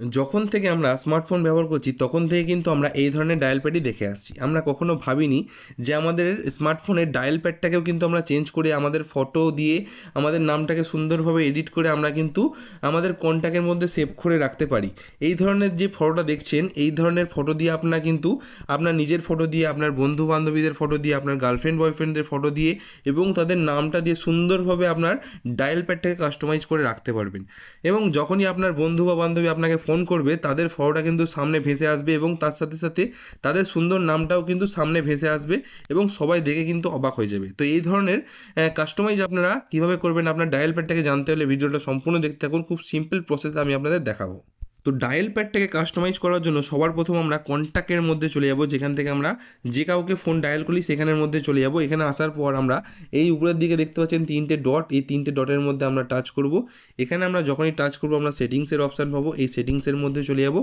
যখন থেকে আমরা স্মার্টফোন ব্যবহার করছি তখন থেকে কিন্তু আমরা এই ধরনের ডায়াল প্যাডই দেখে আসছি। আমরা কখনো ভাবিনি যে আমাদের স্মার্টফোনের ডায়াল প্যাডটাকেও কিন্তু আমরা চেঞ্জ করে আমাদের ফটো দিয়ে আমাদের নামটাকে সুন্দরভাবে এডিট করে আমরা কিন্তু আমাদের কন্ট্যাক্টের মধ্যে সেভ করে রাখতে পারি। এই ধরনের যে ফটোটা দেখছেন, এই ধরনের ফটো দিয়ে আপনারা কিন্তু আপনার নিজের ফটো দিয়ে, আপনার বন্ধু বান্ধবীদের ফটো দিয়ে, আপনার গার্লফ্রেন্ড বয়ফ্রেন্ডদের ফটো দিয়ে এবং তাদের নামটা দিয়ে সুন্দরভাবে আপনার ডায়াল প্যাডটাকে কাস্টমাইজ করে রাখতে পারবেন। এবং যখনই আপনার বন্ধু বা বান্ধবী আপনাকে ফোন করবে, তাদের ফটোটা কিন্তু সামনে ভেসে আসবে এবং তার সাথে সাথে তাদের সুন্দর নামটাও কিন্তু সামনে ভেসে আসবে এবং সবাই দেখে কিন্তু অবাক হয়ে যাবে। তো এই ধরনের কাস্টমাইজ আপনারা কীভাবে করবেন আপনার ডায়াল প্যাডটাকে জানতে হলে ভিডিওটা সম্পূর্ণ দেখতে থাকুন। খুব সিম্পল প্রসেসে আমি আপনাদের দেখাবো। তো ডায়াল প্যাডটাকে কাস্টমাইজ করার জন্য সবার প্রথম আমরা কন্ট্যাক্টের মধ্যে চলে যাব, যেখান থেকে আমরা যে কাউকে ফোন ডায়াল করি সেখানের মধ্যে চলে যাব। এখানে আসার পর আমরা এই উপরের দিকে দেখতে পাচ্ছেন তিনটে ডট, এই তিনটে ডটের মধ্যে আমরা টাচ করব। এখানে আমরা যখনই টাচ করব আমরা সেটিংসের অপশান পাবো, এই সেটিংসের মধ্যে চলে যাব।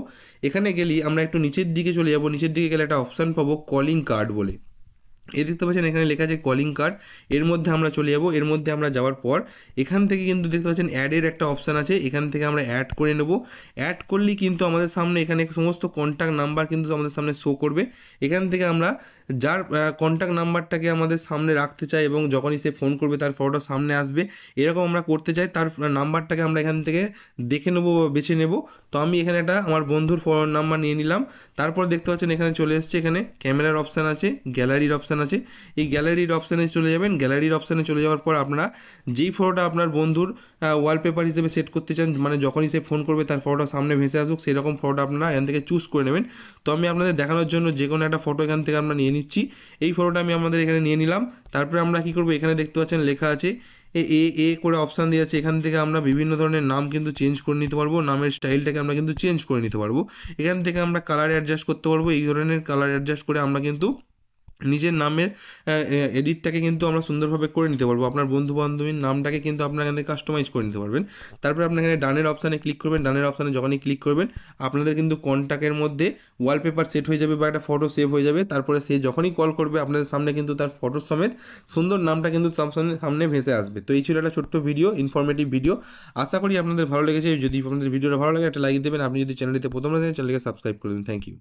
এখানে গেলেই আমরা একটু নিচের দিকে চলে যাব, নিচের দিকে গেলে একটা অপশান পাবো কলিং কার্ড বলে। এই দেখতে পাচ্ছেন এখানে লেখা আছে কলিং কার্ড, এর মধ্যে আমরা চলে যাব। এর মধ্যে আমরা যাওয়ার পর এখান থেকে কিন্তু দেখতে পাচ্ছেন অ্যাডের একটা অপশান আছে, এখান থেকে আমরা অ্যাড করে নেব। অ্যাড করলেই কিন্তু আমাদের সামনে এখানে সমস্ত কন্ট্যাক্ট নাম্বার কিন্তু আমাদের সামনে শো করবে। এখান থেকে আমরা যার কন্ট্যাক্ট নাম্বারটাকে আমাদের সামনে রাখতে চাই এবং যখনই সে ফোন করবে তার ফটোটা সামনে আসবে, এরকম আমরা করতে চাই, তার নাম্বারটাকে আমরা এখান থেকে দেখে নেবো বা বেছে নেব। তো আমি এখানে একটা আমার বন্ধুর ফোন নাম্বার নিয়ে নিলাম। তারপর দেখতে পাচ্ছেন এখানে চলে এসছে, এখানে ক্যামেরার অপশান আছে, গ্যালারির অপশান আছে। এই গ্যালারির অপশানে চলে যাবেন। গ্যালারির অপশানে চলে যাওয়ার পর আপনারা যেই ফটোটা আপনার বন্ধুর ওয়ালপেপার হিসেবে সেট করতে চান, মানে যখনই সে ফোন করবে তার ফটোটা সামনে ভেসে আসুক, সেরকম ফটোটা আপনারা এখান থেকে চুজ করে নেবেন। তো আমি আপনাদের দেখানোর জন্য যে কোনো একটা ফটো এখান থেকে আমরা নিয়ে নিচ্ছি। এই ফটোটা আমি আমাদের এখানে নিয়ে নিলাম। তারপরে আমরা কী করবো, এখানে দেখতে পাচ্ছেন লেখা আছে এ এ এ করে অপশান দিয়ে আছে। এখান থেকে আমরা বিভিন্ন ধরনের নাম কিন্তু চেঞ্জ করে নিতে পারবো, নামের স্টাইলটাকে আমরা কিন্তু চেঞ্জ করে নিতে পারবো। এখান থেকে আমরা কালার অ্যাডজাস্ট করতে পারবো, এই ধরনের কালার অ্যাডজাস্ট করে আমরা কিন্তু নিজের নামের এডিটটাকে কিন্তু আমরা সুন্দরভাবে করে নিতে পারবো। আপনার বন্ধু বান্ধবীর নামটাকে কিন্তু আপনার এখানে কাস্টমাইজ করে নিতে পারবেন। তারপরে আপনার এখানে ডানের অপশানে ক্লিক করবেন। ডানের অপশানে যখনই ক্লিক করবেন আপনাদের কিন্তু কন্ট্যাক্টের মধ্যে ওয়ালপেপার সেট হয়ে যাবে বা একটা ফটো সেভ হয়ে যাবে। তারপরে সে যখনই কল করবে আপনাদের সামনে কিন্তু তার ফটোর সমেত সুন্দর নামটা কিন্তু সামনে ভেসে আসবে। তো এই ছিল একটা ছোট্ট ভিডিও, ইনফরমেটিভ ভিডিও। আশা করি আপনাদের ভালো লেগেছে। যদি আপনাদের ভিডিওটা ভালো লাগে একটা লাইক দেবেন। আপনি যদি চ্যানেলটিতে প্রথম থাকেন চ্যানেলকে সাবস্ক্রাইব করে দিন। Thank you.